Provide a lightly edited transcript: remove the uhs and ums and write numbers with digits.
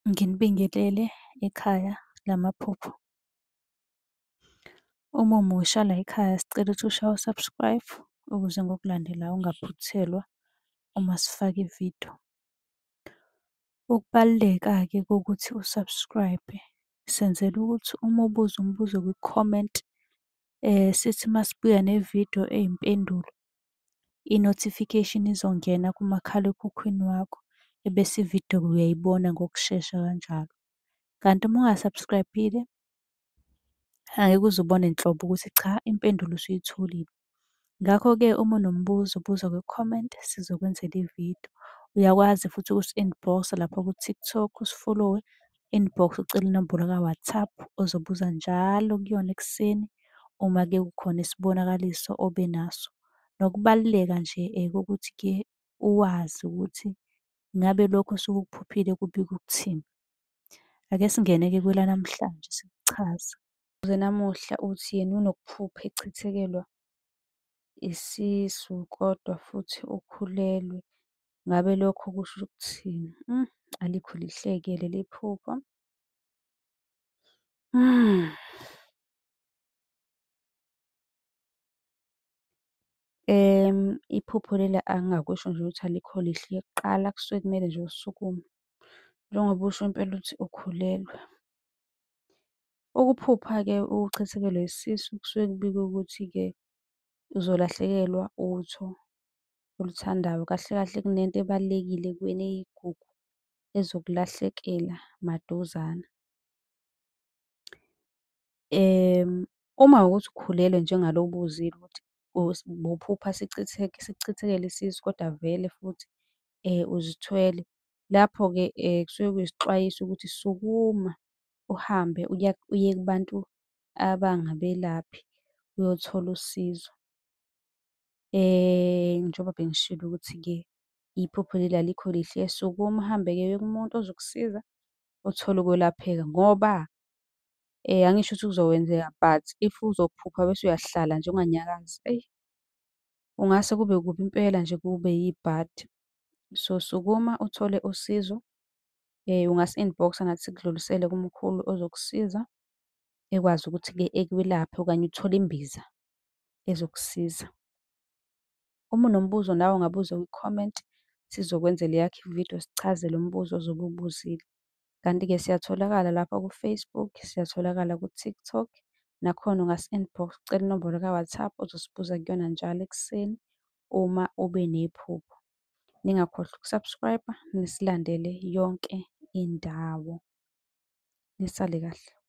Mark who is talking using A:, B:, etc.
A: Nginibingelele ekhaya lamaphupho. Uma umusha la ekhaya sicela ukuthi ushaye u-subscribe ukuze ngokulandelayo ungaphuthelwa uma sifaka ividiyo. Ukubaluleka-ke kokuthi u-subscribe senzela ukuthi uma ubuza umbuzo kwi-comment sithi masibuya nevidiyo eyimpendulo, i-notification izongena kumakhalekhukhwini wakho ebese ividiyo uyayibona ngokushesha kanjalo. Kanti uma unga-subscribe-ile angeke uze ubone nhlobo ukuthi cha impendulo usuyitholile. Ngakho-ke uma unombuzo buza kwi-comment sizokwenzela ividiyo. Uyakwazi futhi ukusi-inbox-a lapha ku-TikTok usi-follow-we, inbox ucele inombolo ka-WhatsApp ozobuza njalo kuyona ekuseni uma-ke kukhona isibonakaliso obenaso. Nokubaluleka nje kokuthi-ke uwazi ukuthi ngabe lokho osuke ukuphuphile kubika ukuthini. Ake singene-ke kwelanamhlanje sikuchaze. Namuhla uthi yena unokuphupha echithekelwa isisu kodwa futhi ukhulelwe. Ngabe lokho kusho ukuthini? Alikho lihle-ke leli phupho. Iphupho leli angingakusho nje ukuthi alikho lihle kuqala kusuke kumele nje usukume. Njengoba usho impela uthi ukhulelwe. Ukuphupha-ke uchithekelwe isisu kusuke kubikwa ukuthi-ke uzolahlekelwa utho oluthandayo. Kahle kahle kunento ebalulekile kuwena eyigugu ezokulahlekela maduzane. Uma kuwukuthi ukhulelwe njengalo ubuzile ukuthi bophupha sikuchithekele isisu kodwa vele futhi uzithwele. Lapho-ke kusuke kuyisixwayiso ukuthi sukuma uhambe uye kubantu abangabelaphi uyothola usizo. Njengoba bengishilo ukuthi-ke iphupho leli alikho lihle, sukuma uhambe-ke uye kumuntu ozokusiza uthole ukwelapheka ngoba angisho ukuthi kuzokwenzeka but if uzophupha bese uyahlala nje unganyakazi, eyi kungase kube kubi impela nje kube yibhadi. So sukuma uthole usizo, ungasi-inbox-a nathi sikudlulisele kumkhulu ozokusiza ekwazi ukuthi-ke ekwelaphe okanye uthole imbiza ezokusiza. Uma unombuzo nawe ungabuza kwi-comment sizokwenzela eyakho ividiyo sichazele umbuzo ozobe uwubuzile. Kanti-ke siyatholakala lapha ku-Facebook, siyatholakala ku-TikTok, nakhona ungasi-inbox ucele inombolo ka-WhatsApp ozosibuza kuyona njalo ekuseni uma ube nephupho. Ningakhohlwa uku-subscribe-a nisilandele yonke indawo. Nisale kahle.